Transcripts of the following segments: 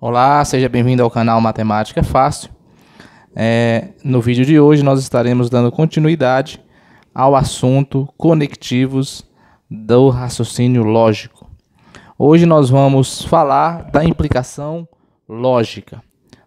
Olá, seja bem-vindo ao canal Matemática é Fácil. No vídeo de hoje nós estaremos dando continuidade ao assunto conectivos do raciocínio lógico. Hoje nós vamos falar da implicação lógica.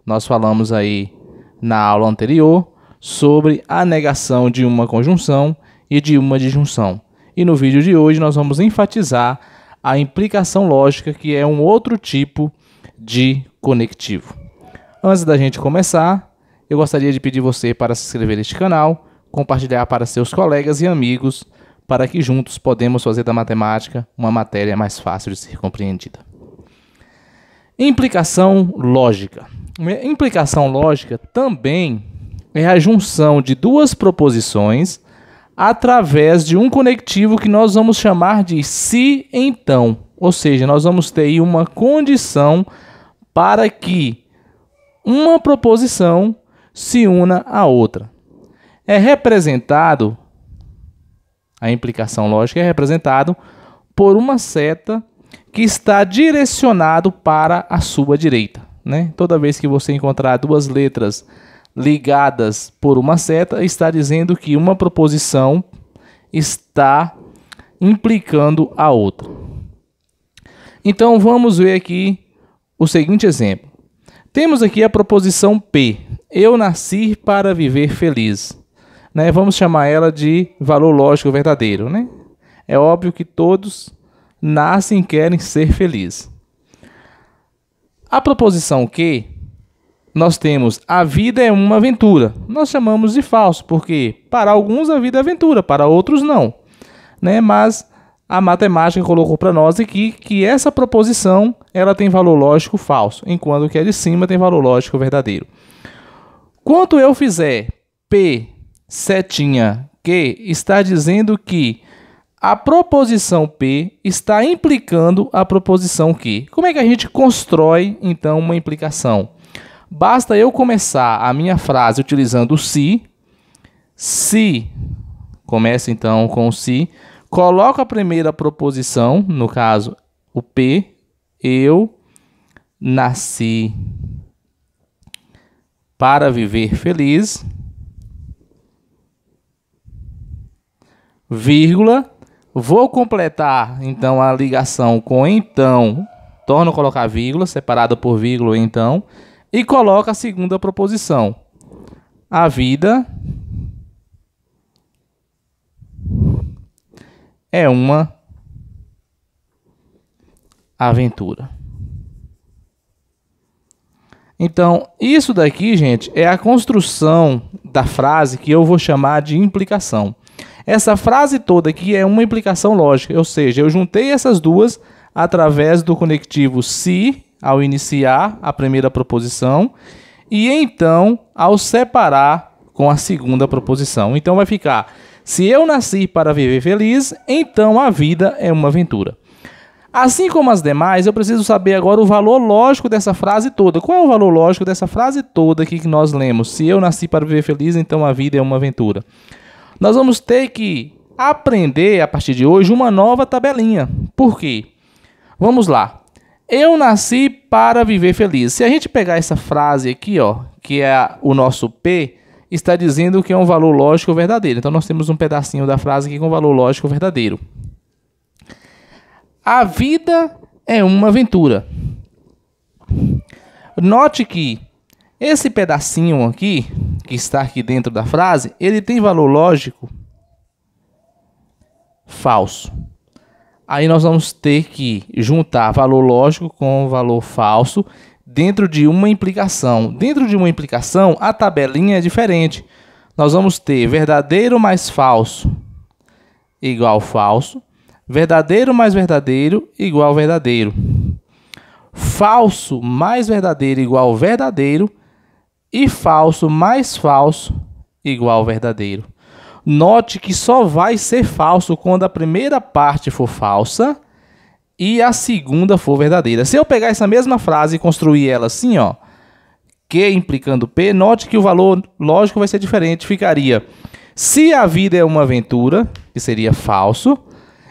Nós falamos aí na aula anterior sobre a negação de uma conjunção e de uma disjunção. E no vídeo de hoje nós vamos enfatizar a implicação lógica, que é um outro tipo de conectivo. Antes da gente começar, eu gostaria de pedir você para se inscrever neste canal, compartilhar para seus colegas e amigos, para que juntos podemos fazer da matemática uma matéria mais fácil de ser compreendida. Implicação lógica. Implicação lógica também é a junção de duas proposições através de um conectivo que nós vamos chamar de se então. Ou seja, nós vamos ter aí uma condição para que uma proposição se una à outra. A implicação lógica é representado por uma seta que está direcionado para a sua direita, né? Toda vez que você encontrar duas letras ligadas por uma seta, está dizendo que uma proposição está implicando a outra. Então vamos ver aqui o seguinte exemplo. Temos aqui a proposição P. Eu nasci para viver feliz. Né? Vamos chamar ela de valor lógico verdadeiro. Né? É óbvio que todos nascem e querem ser felizes. A proposição Q, nós temos a vida é uma aventura. Nós chamamos de falso, porque para alguns a vida é aventura, para outros não. Né? Mas a matemática colocou para nós aqui que essa proposição ela tem valor lógico falso, enquanto que a de cima tem valor lógico verdadeiro. Quando eu fizer P setinha Q, está dizendo que a proposição P está implicando a proposição Q. Como é que a gente constrói, então, uma implicação? Basta eu começar a minha frase utilizando o se, começa então com o se, coloco a primeira proposição, no caso o P, eu nasci para viver feliz, vírgula, vou completar então a ligação com então, torno a colocar vírgula, separado por vírgula então, e coloco a segunda proposição. A vida é uma aventura. Então, isso daqui, gente, é a construção da frase que eu vou chamar de implicação. Essa frase toda aqui é uma implicação lógica, ou seja, eu juntei essas duas através do conectivo se, ao iniciar a primeira proposição, e então ao separar com a segunda proposição. Então vai ficar: se eu nasci para viver feliz, então a vida é uma aventura. Assim como as demais, eu preciso saber agora o valor lógico dessa frase toda. Qual é o valor lógico dessa frase toda aqui que nós lemos? Se eu nasci para viver feliz, então a vida é uma aventura. Nós vamos ter que aprender, a partir de hoje, uma nova tabelinha. Por quê? Vamos lá. Eu nasci para viver feliz. Se a gente pegar essa frase aqui, ó, que é o nosso P, está dizendo que é um valor lógico verdadeiro. Então, nós temos um pedacinho da frase aqui com valor lógico verdadeiro. A vida é uma aventura. Note que esse pedacinho aqui, que está aqui dentro da frase, ele tem valor lógico falso. Aí nós vamos ter que juntar valor lógico com valor falso dentro de uma implicação. Dentro de uma implicação, a tabelinha é diferente. Nós vamos ter verdadeiro mais falso igual falso, verdadeiro mais verdadeiro igual verdadeiro, falso mais verdadeiro igual verdadeiro e falso mais falso igual verdadeiro. Note que só vai ser falso quando a primeira parte for falsa e a segunda for verdadeira. Se eu pegar essa mesma frase e construir ela assim, ó, Q implicando P, note que o valor lógico vai ser diferente. Ficaria: se a vida é uma aventura, que seria falso,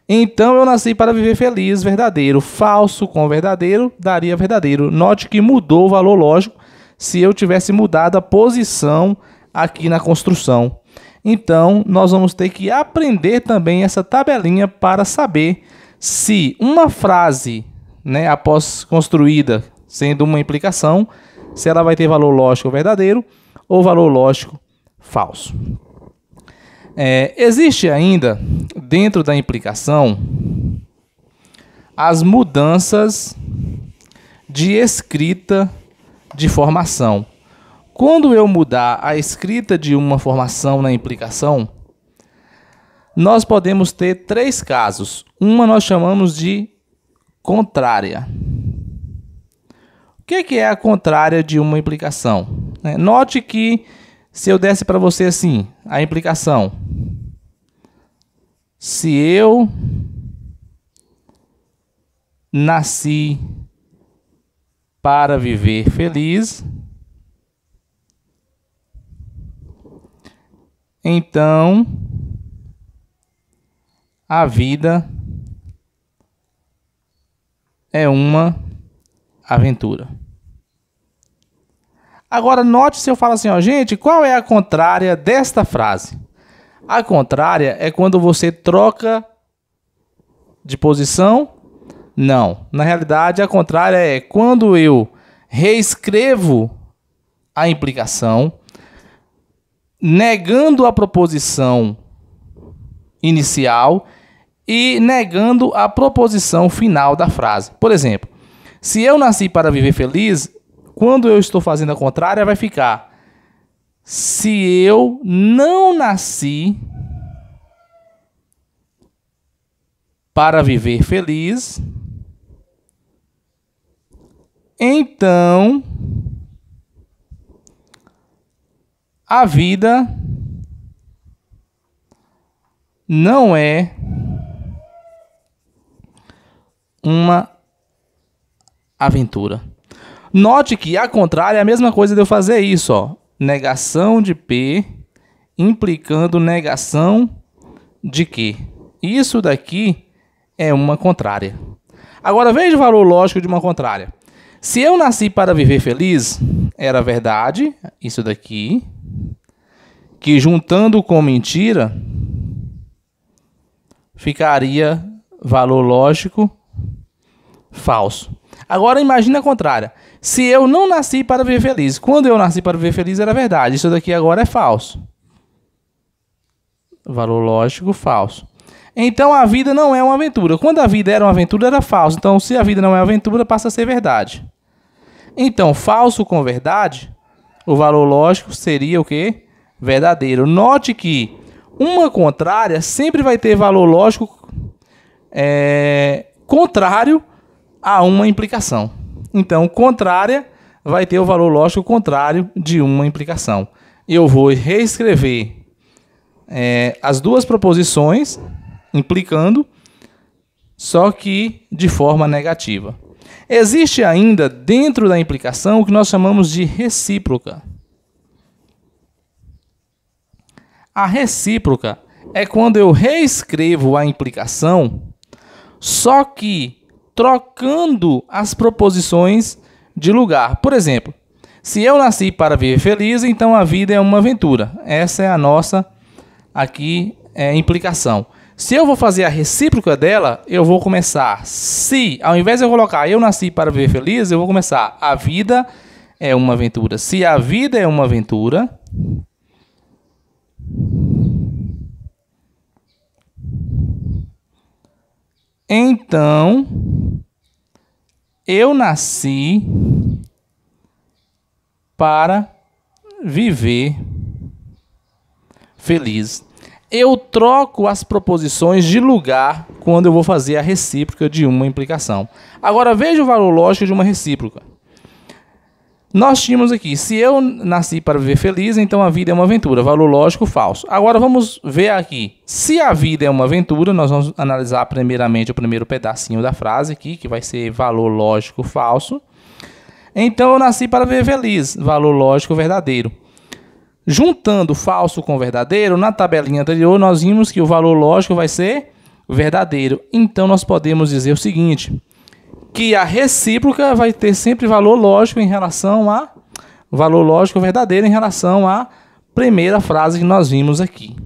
Então eu nasci para viver feliz, verdadeiro. Falso com verdadeiro daria verdadeiro. Note que mudou o valor lógico se eu tivesse mudado a posição aqui na construção. Então nós vamos ter que aprender também essa tabelinha para saber se uma frase, né, após construída sendo uma implicação, se ela vai ter valor lógico verdadeiro ou valor lógico falso. Existe ainda, dentro da implicação, as mudanças de escrita de formação. Quando eu mudar a escrita de uma formação na implicação, nós podemos ter três casos. Uma nós chamamos de contrária. O que é a contrária de uma implicação? Note que se eu desse para você assim, a implicação: se eu nasci para viver feliz, então a vida é uma aventura. Agora note se eu falo assim, ó, gente, qual é a contrária desta frase? A contrária é quando você troca de posição? Não. Na realidade, a contrária é quando eu reescrevo a implicação, negando a proposição inicial e negando a proposição final da frase. Por exemplo, se eu nasci para viver feliz, quando eu estou fazendo a contrária, vai ficar: se eu não nasci para viver feliz, então a vida não é uma aventura. Note que a contrária é a mesma coisa de eu fazer isso, ó. Negação de P implicando negação de Q. Isso daqui é uma contrária. Agora veja o valor lógico de uma contrária. Se eu nasci para viver feliz, era verdade, isso daqui, que juntando com mentira, ficaria valor lógico falso. Agora imagine a contrária. Se eu não nasci para viver feliz, quando eu nasci para viver feliz era verdade, isso daqui agora é falso. Valor lógico falso. Então a vida não é uma aventura. Quando a vida era uma aventura era falso. Então se a vida não é uma aventura passa a ser verdade. Então falso com verdade, o valor lógico seria o quê? Verdadeiro. Note que uma contrária sempre vai ter valor lógico contrário a uma implicação. Então, contrária vai ter o valor lógico contrário de uma implicação. Eu vou reescrever as duas proposições implicando, só que de forma negativa. Existe ainda dentro da implicação o que nós chamamos de recíproca. A recíproca é quando eu reescrevo a implicação, só que trocando as proposições de lugar. Por exemplo, se eu nasci para viver feliz, então a vida é uma aventura. Essa é a nossa aqui implicação. Se eu vou fazer a recíproca dela, eu vou começar. Se, ao invés de eu colocar eu nasci para viver feliz, eu vou começar: a vida é uma aventura. Se a vida é uma aventura, então eu nasci para viver feliz. Eu troco as proposições de lugar quando eu vou fazer a recíproca de uma implicação. Agora veja o valor lógico de uma recíproca. Nós tínhamos aqui: se eu nasci para viver feliz, então a vida é uma aventura. Valor lógico falso. Agora vamos ver aqui. Se a vida é uma aventura, nós vamos analisar primeiramente o primeiro pedacinho da frase aqui, que vai ser valor lógico falso. Então eu nasci para viver feliz. Valor lógico verdadeiro. Juntando falso com verdadeiro, na tabelinha anterior nós vimos que o valor lógico vai ser verdadeiro. Então nós podemos dizer o seguinte, que a recíproca vai ter sempre valor lógico verdadeiro em relação à primeira frase que nós vimos aqui.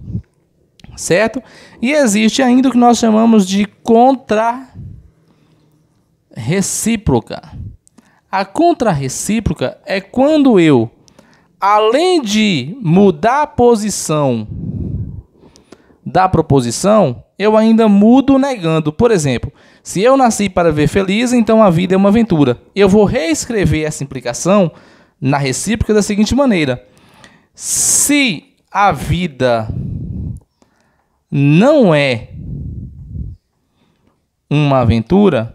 Certo? E existe ainda o que nós chamamos de contrarrecíproca. A contrarrecíproca é quando eu, além de mudar a posição da proposição, eu ainda mudo negando. Por exemplo, se eu nasci para viver feliz, então a vida é uma aventura. Eu vou reescrever essa implicação na recíproca da seguinte maneira: se a vida não é uma aventura,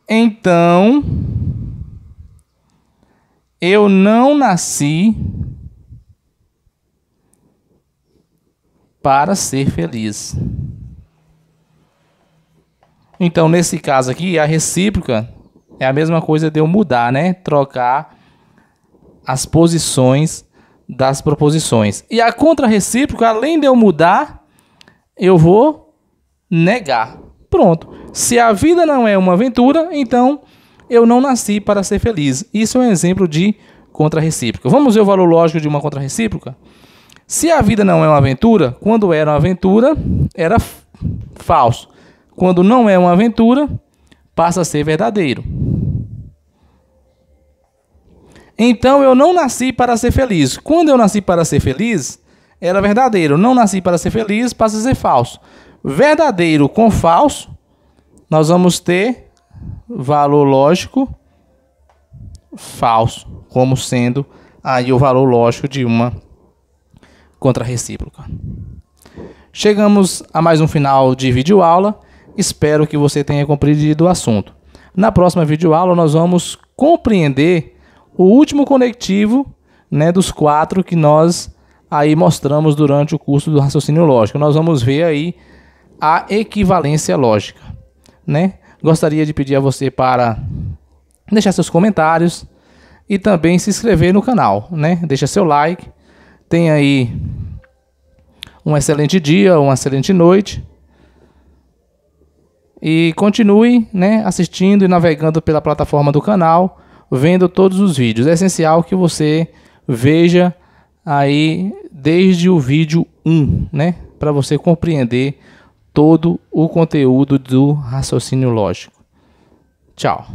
então eu não nasci para ser feliz. Então, nesse caso aqui, a recíproca é a mesma coisa de eu mudar, né? Trocar as posições das proposições. E a contrarrecíproca, além de eu mudar, eu vou negar. Pronto. Se a vida não é uma aventura, então eu não nasci para ser feliz. Isso é um exemplo de contrarrecíproca. Vamos ver o valor lógico de uma contrarrecíproca? Se a vida não é uma aventura, quando era uma aventura, era falso. Quando não é uma aventura, passa a ser verdadeiro. Então, eu não nasci para ser feliz. Quando eu nasci para ser feliz, era verdadeiro. Não nasci para ser feliz, passa a ser falso. Verdadeiro com falso, nós vamos ter valor lógico falso, como sendo aí o valor lógico de uma contrarrecíproca. Chegamos a mais um final de videoaula. Espero que você tenha compreendido o assunto. Na próxima videoaula nós vamos compreender o último conectivo, né, dos 4 que nós aí mostramos durante o curso do raciocínio lógico. Nós vamos ver aí a equivalência lógica, né? Gostaria de pedir a você para deixar seus comentários e também se inscrever no canal, né? Deixa seu like. Tenha aí um excelente dia, uma excelente noite. E continue, né, assistindo e navegando pela plataforma do canal, vendo todos os vídeos. É essencial que você veja aí desde o vídeo 1, né, para você compreender todo o conteúdo do raciocínio lógico. Tchau.